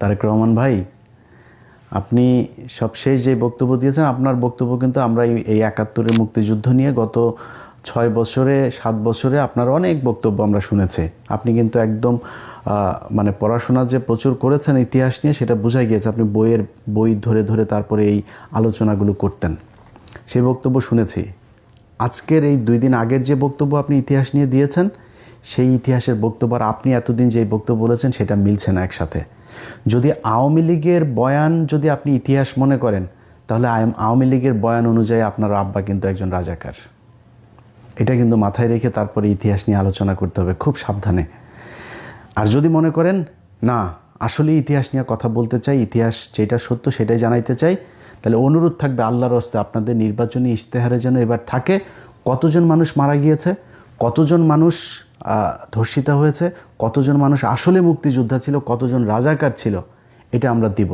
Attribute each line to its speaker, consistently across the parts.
Speaker 1: তারেক রহমান ভাই, আপনি সবশেষ যে বক্তব্য দিয়েছেন, আপনার বক্তব্য কিন্তু আমরা এই ৭১-এর মুক্তিযুদ্ধ নিয়ে গত ৬ বছরে ৭ বছরে আপনার অনেক বক্তব্য আমরা শুনেছি। আপনি কিন্তু একদম মানে পড়াশোনা যে প্রচুর করেছেন ইতিহাস নিয়ে, সেটা বোঝা গিয়েছে। আপনি বই ধরে ধরে তারপরে এই আলোচনাগুলো করতেন, সেই বক্তব্য শুনেছি। আজকের এই 2 দিন আগের যে বক্তব্য আপনি ইতিহাস নিয়ে দিয়েছেন, সেই ইতিহাসের বক্তব্য আর আপনি এতদিন যে বক্তব্য বলেছেন সেটা মিলছে না একসাথে। যদি আওয়ামী লীগের বয়ান যদি আপনি ইতিহাস মনে করেন, তাহলে আওয়ামী লীগের বয়ান অনুযায়ী আপনার আব্বা কিন্তু একজন রাজাকার। এটা কিন্তু মাথায় রেখে তারপরে ইতিহাস নিয়ে আলোচনা করতে হবে খুব সাবধানে। আর যদি মনে করেন না, আসলে ইতিহাস নিয়ে কথা বলতে চাই, ইতিহাস যেটা সত্য সেটাই জানাইতে চাই, তাহলে অনুরোধ থাকবে আল্লাহর হস্তে আপনাদের নির্বাচনী ইশতেহারে যেন এবার থাকে কতজন মানুষ মারা গিয়েছে, কতজন মানুষ ধর্ষিত হয়েছে, কতজন মানুষ আসলে মুক্তিযোদ্ধা ছিল, কতজন রাজাকার ছিল, এটা আমরা দিব,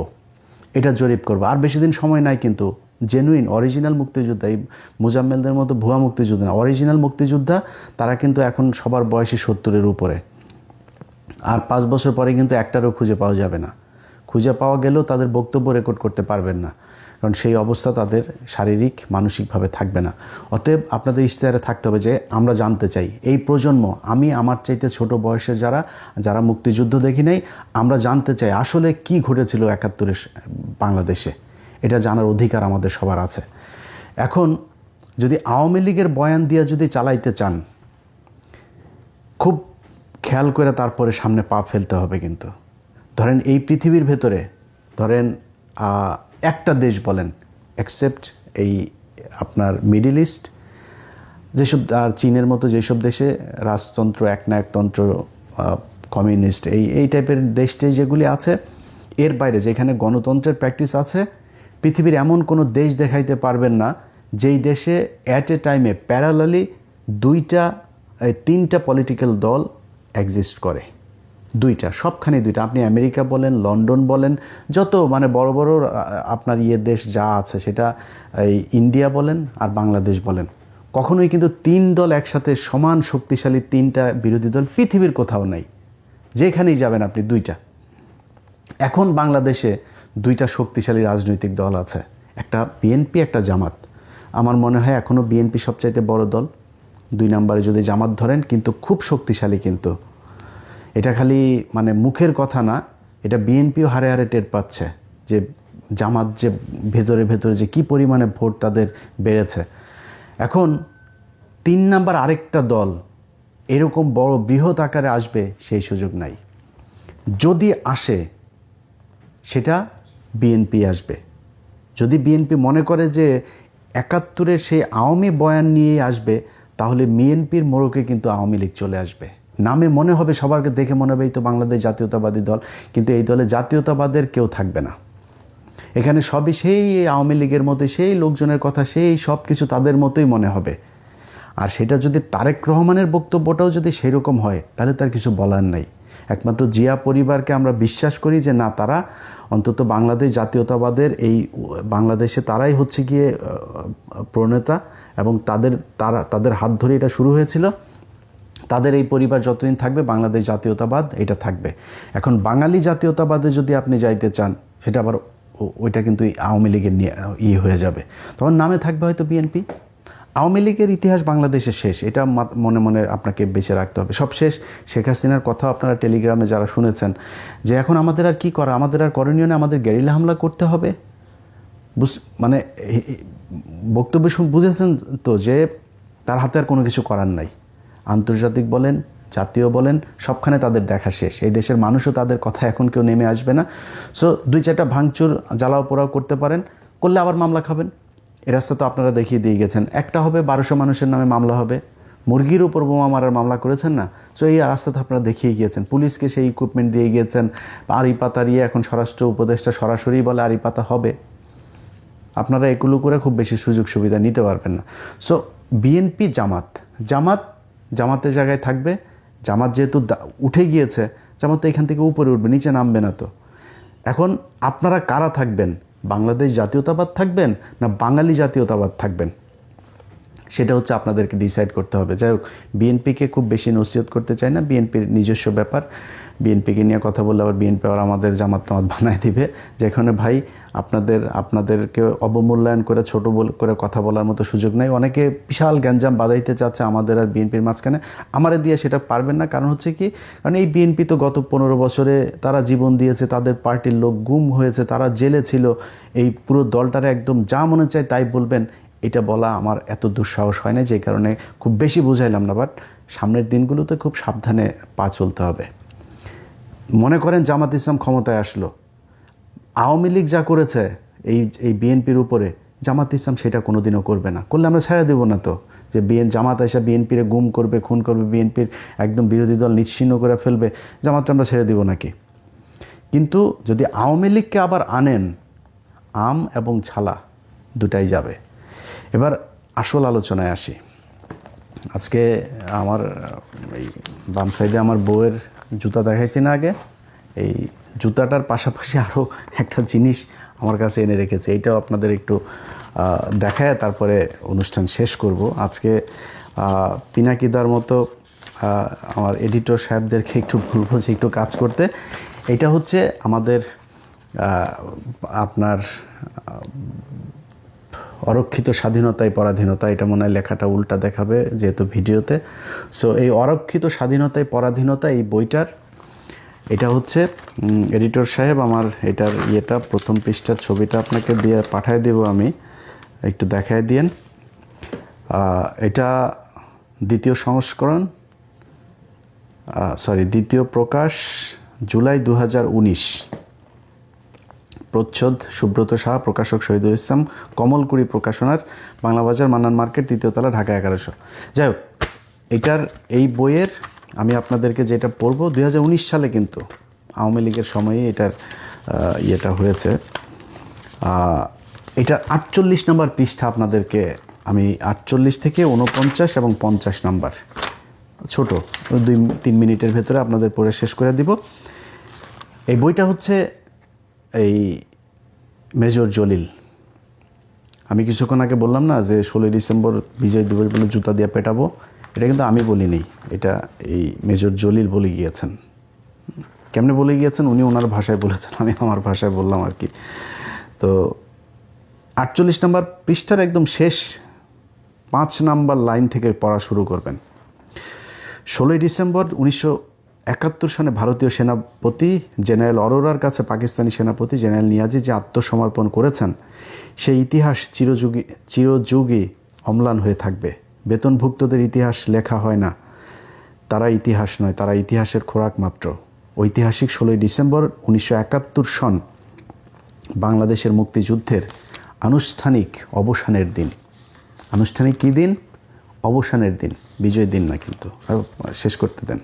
Speaker 1: এটা জরিপ করব। আর বেশি দিন সময় নাই কিন্তু। জেনুইন অরিজিনাল মুক্তিযোদ্ধা, এই মুজাম্মেলদের মতো ভুয়া মুক্তিযোদ্ধা না, অরিজিনাল মুক্তিযোদ্ধা তারা কিন্তু এখন সবার বয়সী 70-এর উপরে। আর 5 বছর পরে কিন্তু একটারও খুঁজে পাওয়া যাবে না। খুঁজে পাওয়া গেলেও তাদের বক্তব্য রেকর্ড করতে পারবেন না, কারণ সেই অবস্থা তাদের শারীরিক মানসিকভাবে থাকবে না। অতএব আপনাদের ইশতেহারে থাকতে হবে যে আমরা জানতে চাই এই প্রজন্ম, আমি আমার চাইতে ছোট বয়সের যারা মুক্তিযুদ্ধ দেখি নাই, আমরা জানতে চাই আসলে কি ঘটেছিল ৭১-এর বাংলাদেশে। এটা জানার অধিকার আমাদের সবার আছে। এখন যদি আওয়ামী লীগের বয়ান দিয়ে যদি চালাইতে চান, খুব খেয়াল করে তারপরে সামনে পা ফেলতে হবে। কিন্তু ধরেন এই পৃথিবীর ভেতরে ধরেন একটা দেশ বলেন, এক্সেপ্ট এই আপনার মিডল ইস্ট, যেসব আর চীনের মতো যেসব দেশে রাজতন্ত্র, একনায়কতন্ত্র, কমিউনিস্ট, এই টাইপের দেশটাই যেগুলি আছে, এর বাইরে যেখানে গণতন্ত্রের প্র্যাকটিস আছে, পৃথিবীর এমন কোনো দেশ দেখাইতে পারবেন না যেই দেশে অ্যাট এ টাইমে প্যারালালি 3টা পলিটিক্যাল দল এক্সিস্ট করে। 2টা, সবখানে 2টা। আপনি আমেরিকা বলেন, লন্ডন বলেন, যত মানে বড় বড় আপনার দেশ যা আছে, সেটা এই ইন্ডিয়া বলেন আর বাংলাদেশ বলেন, কখনোই কিন্তু 3 দল একসাথে সমান শক্তিশালী 3টা বিরোধী দল পৃথিবীর কোথাও নাই। যেখানেই যাবেন আপনি 2টা। এখন বাংলাদেশে 2টা শক্তিশালী রাজনৈতিক দল আছে, একটা বিএনপি, একটা জামাত। আমার মনে হয় এখনও বিএনপি সবচাইতে বড় দল, 2 নম্বরে যদি জামাত ধরেন, কিন্তু খুব শক্তিশালী। কিন্তু এটা খালি মানে মুখের কথা না, এটা বিএনপিও হারে হারে টের পাচ্ছে যে জামাত যে ভেতরে ভেতরে যে কী পরিমাণে ভোট তাদের বেড়েছে। এখন 3 নাম্বার আরেকটা দল এরকম বড় বৃহৎ আকারে আসবে, সেই সুযোগ নাই। যদি আসে সেটা বিএনপি আসবে। যদি বিএনপি মনে করে যে ৭১-এর সেই আওয়ামী বয়ান নিয়েই আসবে, তাহলে বিএনপির মোড়কে কিন্তু আওয়ামী লীগ চলে আসবে। নামে মনে হবে, সবারকে দেখে মনে হবে এই তো বাংলাদেশ জাতীয়তাবাদী দল, কিন্তু এই দলে জাতীয়তাবাদের কেউ থাকবে না। এখানে সবই সেই আওয়ামী লীগের মতোই, সেই লোকজনের কথা, সেই সব কিছু তাদের মতোই মনে হবে। আর সেটা যদি তারেক রহমানের বক্তব্যটাও যদি সেরকম হয়, তাহলে তার কিছু বলার নাই। একমাত্র জিয়া পরিবারকে আমরা বিশ্বাস করি যে না, তারা অন্তত বাংলাদেশ জাতীয়তাবাদের এই বাংলাদেশে তারাই হচ্ছে গিয়ে প্রণেতা, এবং তাদের হাত ধরে এটা শুরু হয়েছিল। তাদের এই পরিবার যতদিন থাকবে, বাংলাদেশ জাতীয়তাবাদ এটা থাকবে। এখন বাঙালি জাতীয়তাবাদে যদি আপনি যাইতে চান, সেটা আবার ওইটা কিন্তু আওয়ামী লীগের নিয়ে হয়ে যাবে। তখন নামে থাকবে হয়তো বিএনপি। আওয়ামী লীগের ইতিহাস বাংলাদেশে শেষ, এটা মনে মনে আপনাকে বেঁচে রাখতে হবে। সব শেষ। শেখ হাসিনার কথা আপনারা টেলিগ্রামে যারা শুনেছেন, যে এখন আমাদের আর কী করা, আমাদের আর করণীয় নেই, আমাদের গেরিলা হামলা করতে হবে। মানে বক্তব্য বুঝেছেন তো, যে তার হাতে আর কোনো কিছু করার নাই। আন্তর্জাতিক বলেন, জাতীয় বলেন, সবখানে তাদের দেখা শেষ। এই দেশের মানুষও তাদের কথা এখন কেউ নেমে আসবে না। সো 2-4টা ভাঙচুর, জ্বালাও পোড়াও করতে পারেন, করলে আবার মামলা খাবেন। এই রাস্তা তো আপনারা দেখিয়ে দিয়ে গেছেন। একটা হবে 1200 মানুষের নামে মামলা হবে। মুরগির উপর বোমা মারার মামলা করেছেন না? সো এই রাস্তা তো আপনারা দেখিয়ে গিয়েছেন। পুলিশকে সেই ইকুইপমেন্ট দিয়ে গিয়েছেন। আড়ি পাতা দিয়ে এখন স্বরাষ্ট্র উপদেষ্টা সরাসরি বলে আড়ি পাতা হবে। আপনারা এগুলো করে খুব বেশি সুযোগ সুবিধা নিতে পারবেন না। সো বিএনপি, জামাতের জায়গায় থাকবে। জামাত যেহেতু উঠে গিয়েছে, জামাত তো এখান থেকে উপরে উঠবে, নিচে নামবে না তো। এখন আপনারা কারা থাকবেন? বাংলাদেশ জাতীয়তাবাদ থাকবেন না বাঙালি জাতীয়তাবাদ থাকবেন? সেটা হচ্ছে আপনাদেরকে ডিসাইড করতে হবে। যাই হোক, বিএনপিকে খুব বেশি নসিহত করতে চাই না, বিএনপির নিজস্ব ব্যাপার। বিএনপিকে নিয়ে কথা বললে আবার বিএনপি আবার আমাদের জামাত টামাত বানায় দিবে, যেখানে ভাই আপনাদেরকে অবমূল্যায়ন করে ছোট করে কথা বলার মতো সুযোগ নেই। অনেকে বিশাল গ্যাঞ্জাম বাঁধাইতে চাচ্ছে আমাদের আর বিএনপির মাঝখানে, আমারে দিয়ে সেটা পারবেন না। কারণ হচ্ছে কি, কারণ এই বিএনপি তো গত 15 বছরে তারা জীবন দিয়েছে, তাদের পার্টির লোক গুম হয়েছে, তারা জেলে ছিল, এই পুরো দলটারে একদম যা মনে চায় তাই বলবেন, এটা বলা আমার এত দুঃসাহস হয় না, যে কারণে খুব বেশি বুঝাইলাম না। বাট সামনের দিনগুলোতে খুব সাবধানে পা চলতে হবে। মনে করেন জামাত ইসলাম ক্ষমতায় আসলো, আওয়ামী লীগ যা করেছে এই বিএনপির উপরে, জামাত ইসলাম সেটা কোনো দিনও করবে না। করলে আমরা ছেড়ে দেবো না তো, যে জামাত এসে বিএনপিরে গুম করবে, খুন করবে, বিএনপির একদম বিরোধী দল নিশ্চিহ্ন করে ফেলবে, জামাতটা আমরা ছেড়ে দেবো নাকি? কিন্তু যদি আওয়ামী লীগকে আবার আনেন, আম এবং ছালা দুটাই যাবে। এবার আসল আলোচনায় আসি। আজকে আমার এই বাম সাইডে আমার বউয়ের জুতা দেখাইছি না আগে, এই জুতাটার পাশাপাশি আরও একটা জিনিস আমার কাছে এনে রেখেছে, এইটাও আপনাদের একটু দেখায় তারপরে অনুষ্ঠান শেষ করব। আজকে পিনাকিদার মতো আমার এডিটর সাহেবদেরকে একটু বলবো যে একটু কাজ করতে। এটা হচ্ছে আমাদের আপনার অরক্ষিত স্বাধীনতায় পরাধীনতা, এটা মনে হয় লেখাটা উল্টা দেখাবে যেহেতু ভিডিওতে। সো এই অরক্ষিত স্বাধীনতায় পরাধীনতা, এই বইটার এটা হচ্ছে এডিটর সাহেব আমার এটার প্রথম পৃষ্ঠার ছবিটা আপনাকে দিয়ে পাঠায় দেব, আমি একটু দেখায় দিয়েন। এটা দ্বিতীয় সংস্করণ, দ্বিতীয় প্রকাশ জুলাই 2019, প্রচ্ছদ সুব্রত সাহা, প্রকাশক শহীদুল ইসলাম, কমলকুড়ি প্রকাশনার, বাংলা বাজার, মান্নান মার্কেট, 3য় তলা, ঢাকা 1100। যাই হোক, এই বইয়ের আমি আপনাদেরকে যেটা পড়ব, 2019 সালে কিন্তু আওয়ামী লীগের সময়ে এটার হয়েছে। এটার 48 নম্বর পৃষ্ঠা আপনাদেরকে আমি 48 থেকে 49 এবং 50 নাম্বার, ছোট 2-3 মিনিটের ভেতরে আপনাদের পড়ে শেষ করে দিব। এই বইটা হচ্ছে এই মেজর জলিল। আমি কিছুক্ষণ আগে বললাম না যে 16 ডিসেম্বর বিজয় দিবস বলে জুতা দিয়ে পেটাবো, এটা কিন্তু আমি বলিনি, এটা এই মেজর জলিল বলে গিয়েছেন। কেমনে বলে গিয়েছেন? উনি ওনার ভাষায় বলেছেন, আমি আমার ভাষায় বললাম আর কি। তো 48 নম্বর পৃষ্ঠার একদম শেষ 5 নাম্বার লাইন থেকে পড়া শুরু করবেন। 16 ডিসেম্বর 1971 সনে ভারতীয় সেনাপতি জেনারেল অরোরার কাছে পাকিস্তানি সেনাপতি জেনারেল নিয়াজি যে আত্মসমর্পণ করেছেন, সেই ইতিহাস চিরযুগই অম্লান হয়ে থাকবে। বেতনভুক্তদের ইতিহাস লেখা হয় না, তারা ইতিহাস নয়, তারা ইতিহাসের খোরাক মাত্র। ঐতিহাসিক 16 ডিসেম্বর 1971 সন বাংলাদেশের মুক্তিযুদ্ধের আনুষ্ঠানিক অবসানের দিন। আনুষ্ঠানিক কী দিন? অবসানের দিন, বিজয় দিন না। কিন্তু শেষ করতে দেন।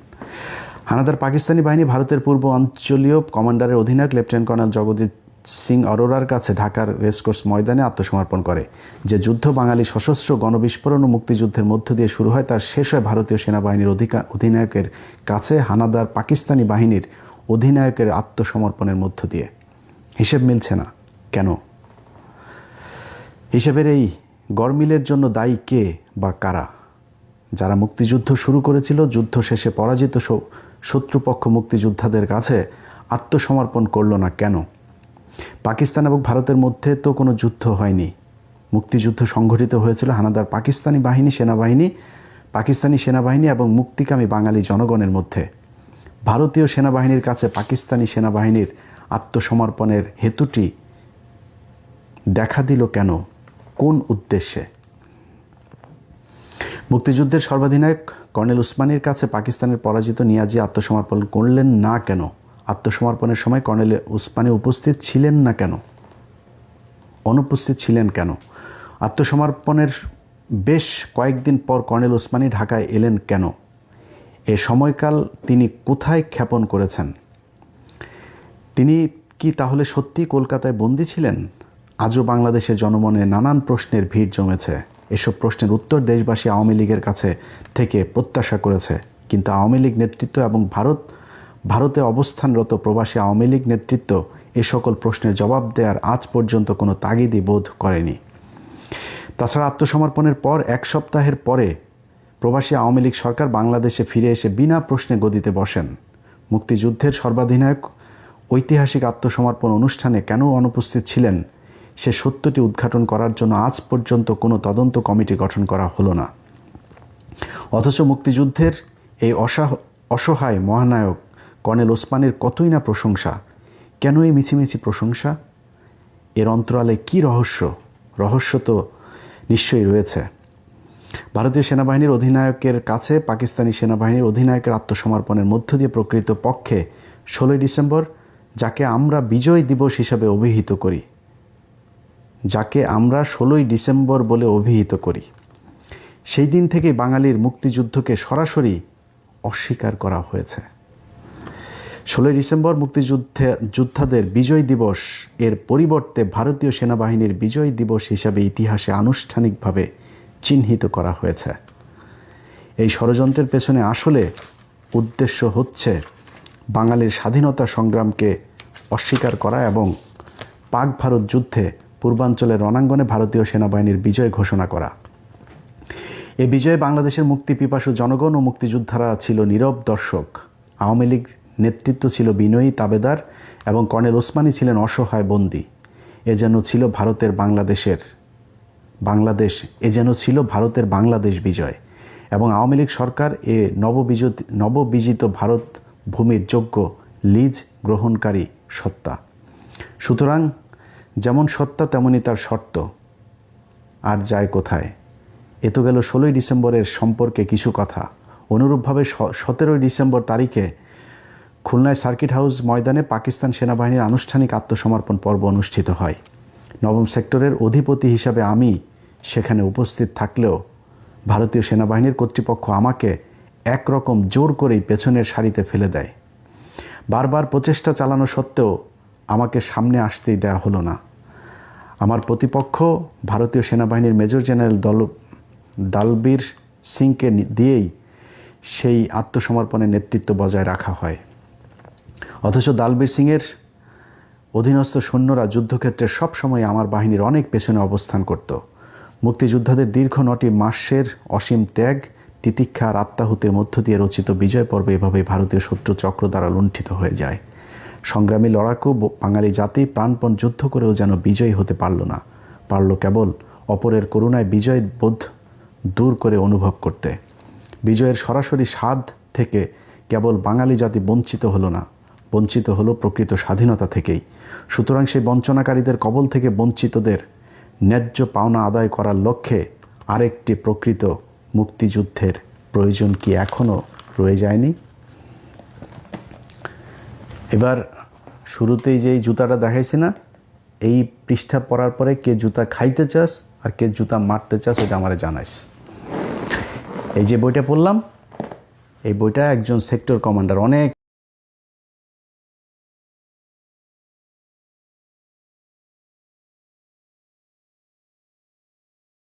Speaker 1: হানাদার পাকিস্তানি বাহিনী ভারতের পূর্ব অঞ্চলীয় কমান্ডারের অধিনায়ক লেফটেন্যান্ট কর্নেল জগজিৎ সিং অরোরার কাছে ঢাকার রেসকোর্স ময়দানে আত্মসমর্পণ করে। যে যুদ্ধ বাঙালি সশস্ত্র গণবিস্ফোরণ ও মুক্তিযুদ্ধের মধ্য দিয়ে শুরু হয়, তার শেষ হয় ভারতীয় সেনাবাহিনীর অধিনায়কের কাছে হানাদার পাকিস্তানি বাহিনীর অধিনায়কের আত্মসমর্পণের মধ্য দিয়ে। হিসেব মিলছে না কেন? হিসেবের এই গরমিলের জন্য দায়ী কে বা কারা? যারা মুক্তিযুদ্ধ শুরু করেছিল, যুদ্ধ শেষে পরাজিত শত্রুপক্ষ মুক্তিযোদ্ধাদের কাছে আত্মসমর্পণ করল না কেন? পাকিস্তান এবং ভারতের মধ্যে তো কোনো যুদ্ধ হয়নি। মুক্তিযুদ্ধ সংঘটিত হয়েছিল হানাদার পাকিস্তানি সেনাবাহিনী এবং মুক্তিকামী বাঙালি জনগণের মধ্যে। ভারতীয় সেনাবাহিনীর কাছে পাকিস্তানি সেনাবাহিনীর আত্মসমর্পণের হেতুটি দেখা দিল কেন? কোন উদ্দেশ্যে? মুক্তিযুদ্ধের সর্বাধিনায়ক কর্নেল উসমানীর কাছে পাকিস্তানের পরাজিত নিয়াজি আত্মসমর্পণ করলেন না কেন? আত্মসমর্পণের সময় কর্নেল উসমানী উপস্থিত ছিলেন না কেন? অনুপস্থিত ছিলেন কেন? আত্মসমর্পণের বেশ কয়েকদিন পর কর্নেল উসমানী ঢাকায় এলেন কেন? এ সময়কাল তিনি কোথায় ক্ষেপণ করেছেন? তিনি কি তাহলে সত্যিই কলকাতায় বন্দী ছিলেন? আজও বাংলাদেশের জনমনে নানান প্রশ্নের ভিড় জমেছে। এসব প্রশ্নের উত্তর দেশবাসী আওয়ামী লীগের কাছে থেকে প্রত্যাশা করেছে, কিন্তু আওয়ামী লীগ নেতৃত্ব এবং ভারতে অবস্থানরত প্রবাসী আওয়ামী লীগ নেতৃত্ব এ সকল প্রশ্নের জবাব দেওয়ার আজ পর্যন্ত কোনো তাগিদই বোধ করেনি। তাছাড়া আত্মসমর্পণের পর 1 সপ্তাহের পরে প্রবাসী আওয়ামী লীগ সরকার বাংলাদেশে ফিরে এসে বিনা প্রশ্নে গদিতে বসেন। মুক্তিযুদ্ধের সর্বাধিনায়ক ঐতিহাসিক আত্মসমর্পণ অনুষ্ঠানে কেন অনুপস্থিত ছিলেন সে সত্যটি উদ্ঘাটন করার জন্য আজ পর্যন্ত কোনো তদন্ত কমিটি গঠন করা হলো না। অথচ মুক্তিযুদ্ধের এই অসহায় মহানায়ক কর্নেল ওসমানের কতই না প্রশংসা। কেন এই মিছিমিছি প্রশংসা? এর অন্তরালে কী রহস্য? রহস্য তো নিশ্চয়ই রয়েছে। ভারতীয় সেনাবাহিনীর অধিনায়কের কাছে পাকিস্তানি সেনাবাহিনীর অধিনায়কের আত্মসমর্পণের মধ্য দিয়ে প্রকৃত পক্ষে 16ই ডিসেম্বর, যাকে আমরা বিজয় দিবস হিসাবে অভিহিত করি, যাকে আমরা 16ই ডিসেম্বর বলে অভিহিত করি, সেই দিন থেকেই বাঙালির মুক্তিযুদ্ধকে সরাসরি অস্বীকার করা হয়েছে। 16ই ডিসেম্বর যোদ্ধাদের বিজয় দিবস এর পরিবর্তে ভারতীয় সেনাবাহিনীর বিজয় দিবস হিসাবে ইতিহাসে আনুষ্ঠানিকভাবে চিহ্নিত করা হয়েছে। এই ষড়যন্ত্রের পেছনে আসলে উদ্দেশ্য হচ্ছে বাঙালির স্বাধীনতা সংগ্রামকে অস্বীকার করা এবং পাক ভারত যুদ্ধে পূর্বাঞ্চলের রণাঙ্গনে ভারতীয় সেনাবাহিনীর বিজয় ঘোষণা করা। এ বিজয়ে বাংলাদেশের মুক্তিপিপাসু জনগণ ও মুক্তিযোদ্ধারা ছিল নীরব দর্শক। আওয়ামী লীগ নেতৃত্ব ছিল বিনয়ী তাবেদার এবং কর্নেল ওসমানী ছিলেন অসহায় বন্দী। এ যেন ছিল ভারতের বাংলাদেশ বিজয় এবং আওয়ামী লীগ সরকার এ নববিজিত ভারত ভূমির যোগ্য লিজ গ্রহণকারী সত্তা। সুতরাং যেমন সত্তা তেমনই তার শর্ত। আর যায় কোথায়? এ তো গেল 16ই ডিসেম্বরের সম্পর্কে কিছু কথা। অনুরূপভাবে 17ই ডিসেম্বর তারিখে খুলনায় সার্কিট হাউস ময়দানে পাকিস্তান সেনাবাহিনীর আনুষ্ঠানিক আত্মসমর্পণ পর্ব অনুষ্ঠিত হয়। 9ম সেক্টরের অধিপতি হিসাবে আমি সেখানে উপস্থিত থাকলেও ভারতীয় সেনাবাহিনীর কর্তৃপক্ষ আমাকে একরকম জোর করেই পেছনের সারিতে ফেলে দেয়। বারবার প্রচেষ্টা চালানো সত্ত্বেও আমাকে সামনে আসতেই দেওয়া হলো না। আমার প্রতিপক্ষ ভারতীয় সেনাবাহিনীর মেজর জেনারেল দালবীর সিংকে দিয়েই সেই আত্মসমর্পণের নেতৃত্ব বজায় রাখা হয়। অথচ দালবীর সিংয়ের অধীনস্থ সৈন্যরা যুদ্ধক্ষেত্রে সবসময় আমার বাহিনীর অনেক পেছনে অবস্থান করত। মুক্তিযোদ্ধাদের দীর্ঘ 9টি মাসের অসীম ত্যাগ, তিতিক্ষা আর আত্মাহুতির মধ্য দিয়ে রচিত বিজয় পর্ব এভাবেই ভারতীয় শত্রু চক্র দ্বারা লুণ্ঠিত হয়ে যায়। সংগ্রামী লড়াকু বাঙালি জাতি প্রাণপণ যুদ্ধ করেও যেন বিজয়ী হতে পারল না, পারল কেবল অপরের করুণায় বিজয় বোধ দূর করে অনুভব করতে। বিজয়ের সরাসরি স্বাদ থেকে কেবল বাঙালি জাতি বঞ্চিত হলো না, বঞ্চিত হলো প্রকৃত স্বাধীনতা থেকেই। সুতরাং সেই বঞ্চনাকারীদের কবল থেকে বঞ্চিতদের ন্যায্য পাওনা আদায় করার লক্ষ্যে আরেকটি প্রকৃত মুক্তিযুদ্ধের প্রয়োজন কি এখনও রয়ে যায়নি? এবার শুরুতেই যেই জুতাটা দেখাইছি না, এই পৃষ্ঠা পড়ার পরে কে জুতা খাইতে চাস আর কে জুতা মারতে চাস এটা আমারে জানাইস। এই যে বইটা পড়লাম, এই বইটা একজন সেক্টর কমান্ডার, অনেক